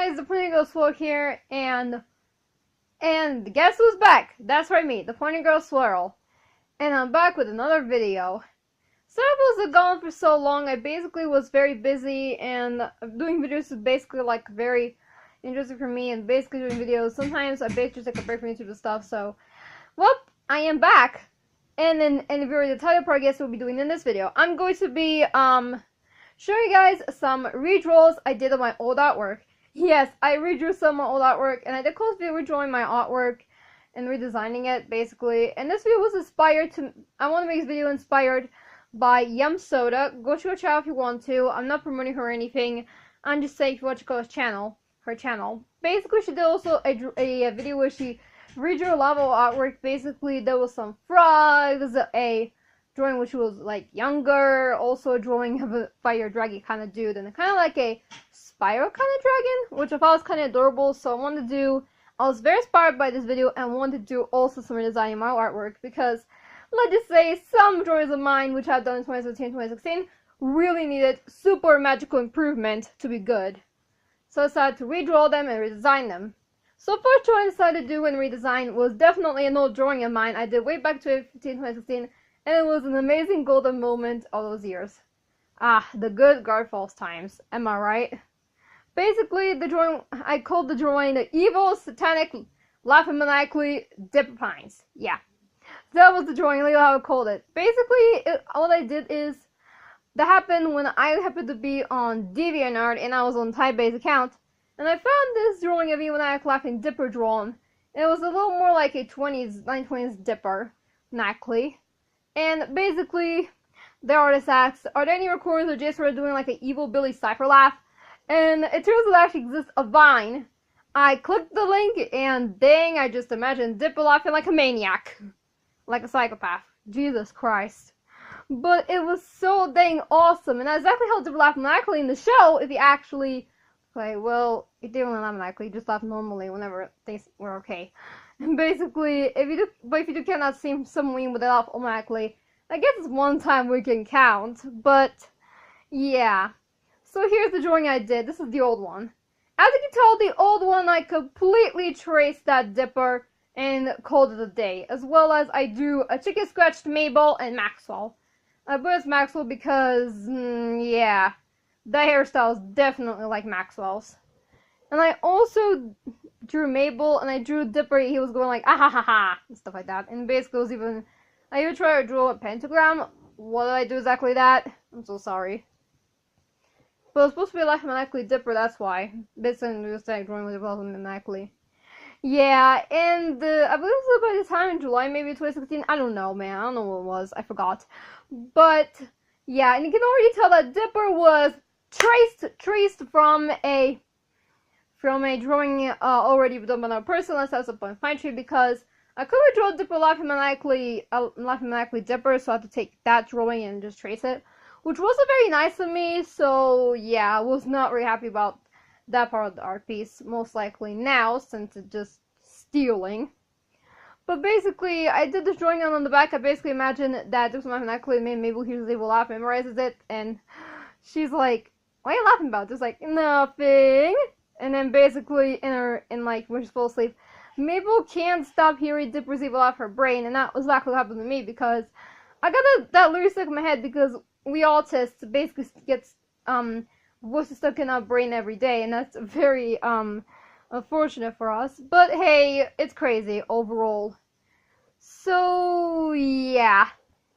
guys, the Pointy Girl Swirl here, and guess who's back? That's right, me, the Pointy Girl Swirl, and I'm back with another video. Sorry I was gone for so long. I basically was very busy, and doing videos is basically like very interesting for me, and basically doing videos. Sometimes I basically take a break from YouTube and stuff, so, well, I am back, and if you already the title part, guess what we'll be doing in this video. I'm going to be, showing you guys some redraws I did of my old artwork. Yes, I redrew some of my old artwork, and I did close video redrawing my artwork and redesigning it, basically. And this video was inspired I want to make this video inspired by Yum Soda. Go to her channel if you want to. I'm not promoting her or anything. I'm just saying if you want to go to her channel. Basically, she did also a video where she redrew a lot of artwork. Basically, there was some frogs, a drawing which was like younger, also a drawing of a fire dragon kind of dude, and kind of like a spiral kind of dragon, which I thought was kind of adorable. So I was very inspired by this video and wanted to do also some redesigning my artwork, because let's just say some drawings of mine which I've done in 2017-2016 really needed super magical improvement to be good. So I decided to redraw them and redesign them. So first drawing I decided to do and redesign was definitely an old drawing of mine I did way back to 2015-2016. And it was an amazing golden moment all those years. Ah, the good Garfield times. Am I right? Basically, the drawing, I called the drawing the evil, satanic, laughing maniacally Dipper Pines. Yeah. That was the drawing, like how I called it. Basically, what I did is, that happened when I happened to be on DeviantArt and I was on Typebase's account. And I found this drawing of evil, maniac, laughing Dipper drawn. And it was a little more like a 1920s Dipper, maniacally. And basically, the artist asks, are there any recordings of Jay Sort doing like an evil Billy Cipher laugh? And it turns out there actually exists a Vine. I clicked the link, and dang, I just imagined Dipper laughing like a maniac. Like a psychopath. Jesus Christ. But it was so dang awesome, and that's exactly how Dipper laughed maniacally in the show, if you actually play. Well, it didn't really laugh maniacally, just laughed normally whenever things were okay. Basically, if you cannot see someone with it off automatically, I guess it's one time we can count, but yeah. So here's the drawing I did. This is the old one. As you can tell, the old one I completely traced that Dipper and called it a day, as well as I drew a chicken scratched Mabel and Maxwell. I put as Maxwell because, yeah, the hairstyle is definitely like Maxwell's. And I also drew Mabel, and I drew Dipper. He was going like, ah ha ha ha, and stuff like that. And basically, it was I even tried to draw a pentagram. What did I do exactly that? I'm so sorry. But it was supposed to be like maniacally Dipper, that's why. Basically, just like drawing with it maniacally. Yeah, and I believe it was by the time in July, maybe 2016. I don't know, man. I don't know what it was. I forgot. But yeah, and you can already tell that Dipper was traced from a drawing already done by another person. Let's have a pine tree, because I couldn't draw Dipper laughing maniacally Dipper, so I had to take that drawing and just trace it, which wasn't very nice of me. So yeah, I was not very happy about that part of the art piece, most likely now, since it's just stealing. But basically, I did this drawing on the back. I basically imagined that Dipper laughing maniacally made Mabel hears they will laugh, memorizes it, and she's like, "What are you laughing about?" Just like, nothing. And then basically, when she's full asleep, Mabel can't stop hearing Dipper's evil off her brain, and that was exactly what happened to me, because I got that lyric stuck in my head, because we autists basically get voices stuck in our brain every day, and that's very unfortunate for us. But hey, it's crazy overall. So yeah,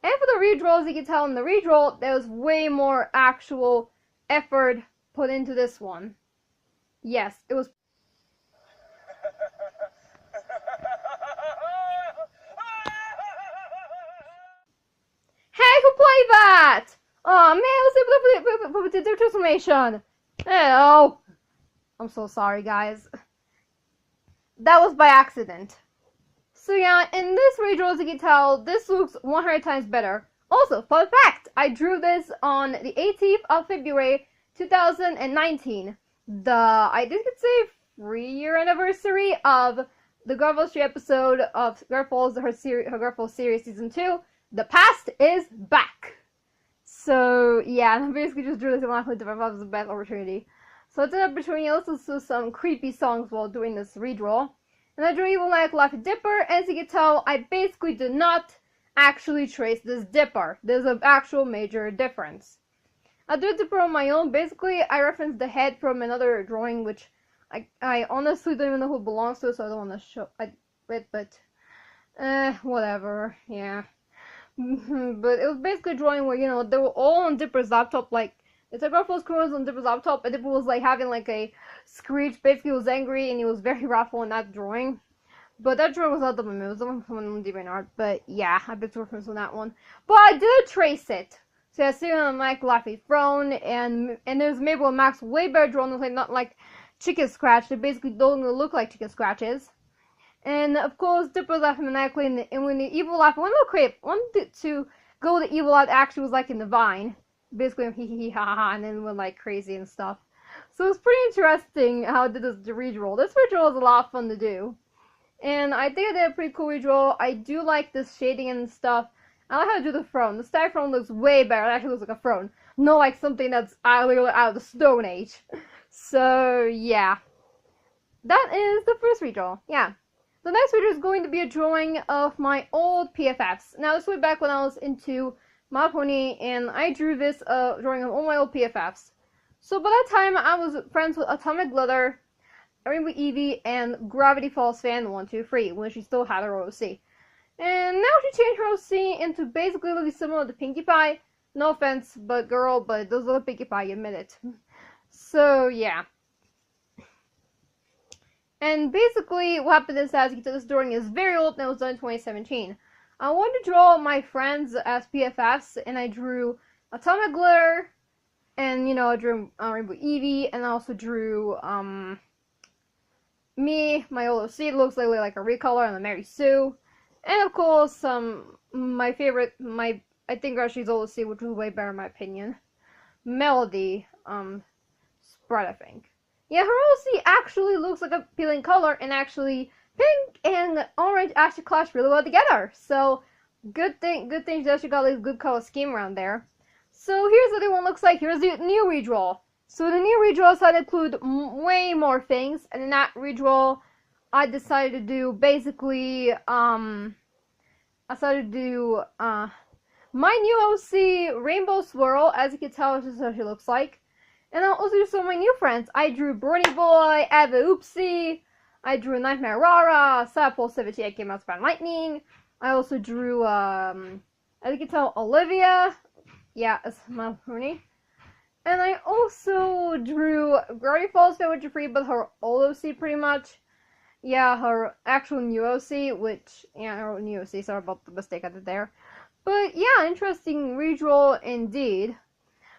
and for the redraws, you can tell in the redraw there was way more actual effort put into this one. Yes, it was. Hey, who played that? Oh man, I was able to do the transformation. Oh, I'm so sorry, guys. That was by accident. So yeah, in this redraw, as you can tell, this looks 100 times better. Also, fun fact, I drew this on the 18th of February, 2019. I think it's a 3-year anniversary of the Garfield Street episode of Garfield's her Garfield series season 2. The past is back. So yeah, I basically just drew this in Different. That was the best opportunity. So I did that between listening to some creepy songs while doing this redraw. And I drew Evil Like Laffy Dipper. As you can tell, I basically did not actually trace this dipper. There's an actual major difference. I drew Dipper on my own. Basically, I referenced the head from another drawing, which I honestly don't even know who it belongs to, so I don't want to show it, but whatever, yeah. But it was basically a drawing where, you know, they were all on Dipper's laptop, like, the typographer was currently on Dipper's laptop, and Dipper was, like, having, like, a screech. Basically, he was angry, and he was very wrathful in that drawing. But that drawing was not the one, it was the one from DeviantArt, but yeah, I bet reference on that one. But I did trace it. So I see on Mike Laffy Throne, and there's Mabel and Max way better drawn, like, not like chicken scratch. They basically don't look like chicken scratches. And of course, Dipper's laughing maniacally, and when the evil laugh, wanted to go with the evil laugh actually was like in the vine. Basically, hee hee ha ha, and then went like crazy and stuff. So it's pretty interesting how I did this redraw. This redraw is a lot of fun to do. And I think I did a pretty cool redraw. I do like this shading and stuff. I like how to do the throne. The stag throne looks way better. It actually looks like a throne. Not like something that's literally out of the Stone Age. So, yeah. That is the first redraw. Yeah. The next redraw is going to be a drawing of my old PFFs. Now, this was back when I was into My Pony, and I drew this drawing of all my old PFFs. So, by that time, I was friends with Atomic Glitter, Rainbow Evie, and Gravity Falls Fan 123, when she still had her OC. And now she changed her OC into basically looking similar to Pinkie Pie. No offense, but girl, but it does look like Pinkie Pie, you admit it. So, yeah. And basically, what happened is, as you can tell, this drawing is very old, and it was done in 2017. I wanted to draw my friends as PFFs, and I drew Atomic Glitter, and, you know, I drew Rainbow Evie, and I also drew, me, my old OC, looks like a recolor, and a Mary Sue. And, of course, my favorite, I think she's old OC, which was way better in my opinion, Melody, Spread, I think. Yeah, her OC actually looks like a appealing color, and actually pink and orange actually clash really well together. So good thing that she got a good color scheme around there. So here's what the one looks like. Here's the new redraw. So the new redraw decided to include way more things, and in that redraw, I decided to do basically my new OC Rainbow Swirl. As you can tell, this is what she looks like. And I'll also do some of my new friends. I drew Bronyboy, ooopsy. I drew Nightmare Rara, Sapple 78 came out by Lightning. I also drew, as you can tell, Olivia. Yeah, it's my pony. And I also drew Gravity Falls Fan Free, but her old OC pretty much. Yeah, her actual new OC, her new OC, sorry about the mistake I did there. But yeah, interesting redraw indeed.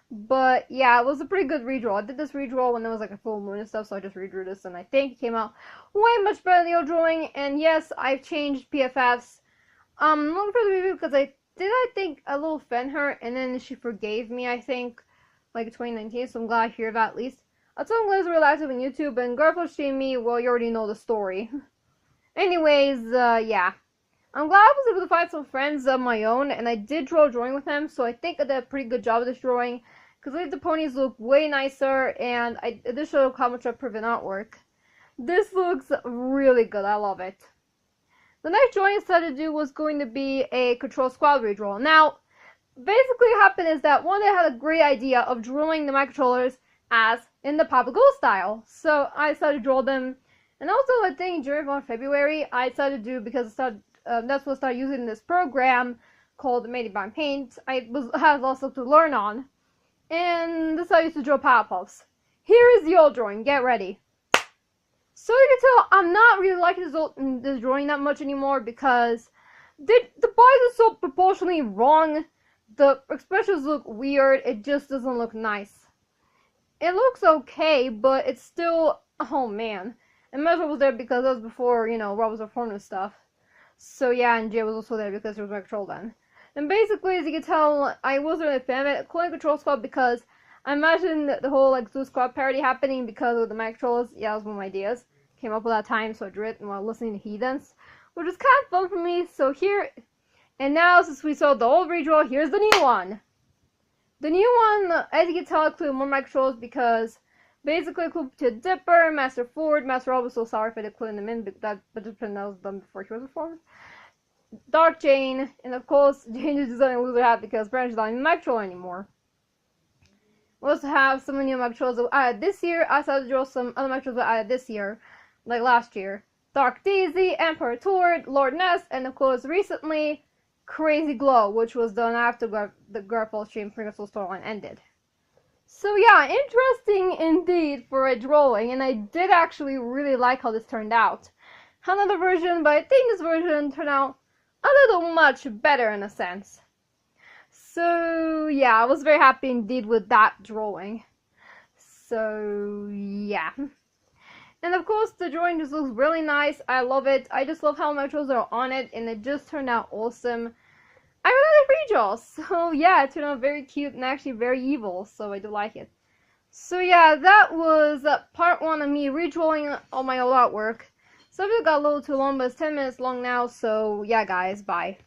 But yeah, it was a pretty good redraw. I did this redraw when there was like a full moon and stuff, so I just redrew this, and I think it came out way much better than the old drawing. And yes, I've changed PFFs. Looking for the review because I think a little offend her, and then she forgave me, I think, like 2019, so I'm glad to hear that at least. I told him Liz real active on YouTube, and Garfield streamed me, well, you already know the story. Anyways, yeah. I'm glad I was able to find some friends of my own, and I did draw a drawing with them, so I think I did a pretty good job of this drawing, because the ponies look way nicer, and I did show how much I prevent artwork. This looks really good, I love it. The next drawing I decided to do was going to be a Control Squad redraw. Now, basically what happened is that one day I had a great idea of drawing the microcontrollers as in the Papa Go style, so I decided to draw them. And also, I think during February, I decided to do, because that's what I started using this program called Made by Paint. I had lots to learn on. And this is how I used to draw Powerpuffs. Here is the old drawing. Get ready. So you can tell I'm not really liking this drawing that much anymore, because the bodies are so proportionally wrong. The expressions look weird. It just doesn't look nice. It looks okay, but it's still, oh man. And Maxwell was there because that was before, you know, Rob was reformed and stuff. So yeah, and Jay was also there because he was my control then. And basically, as you can tell, I wasn't really a fan of it. Calling Control Squad because I imagined the whole like Zoo Squad parody happening because of the mic controllers. Yeah, that was one of my ideas. Came up with that time, so I drew it while listening to Heathens, which was kind of fun for me. So here, and now since we saw the old redraw, here's the new one. The new one, as you can tell, includes more mic controls because Basically, included Dipper, Master Ford, Master Rob was so sorry if I included him in, but that was done before he was reformed. Dark Jane, and of course, Jane is designing loser hat because Branch is not in Maxwell anymore. We also have some new Maxwells that added this year. I started to draw some other Maxwells that added this year, like last year. Dark Daisy, Emperor Tord, Lord Ness, and of course, recently, Crazy Glow, which was done after the Garfield stream Pringles storyline ended. So yeah, interesting indeed for a drawing, and I did actually really like how this turned out. Another version, but I think this version turned out a little much better in a sense. So yeah, I was very happy indeed with that drawing. So yeah. And of course, the drawing just looks really nice. I love it. I just love how my Maxwells are on it, and it just turned out awesome. I really like redraws, so yeah, it turned out very cute and actually very evil, so I do like it. So yeah, that was part 1 of me redrawing all my old artwork. So it got a little too long, but it's 10 minutes long now, so yeah guys, bye.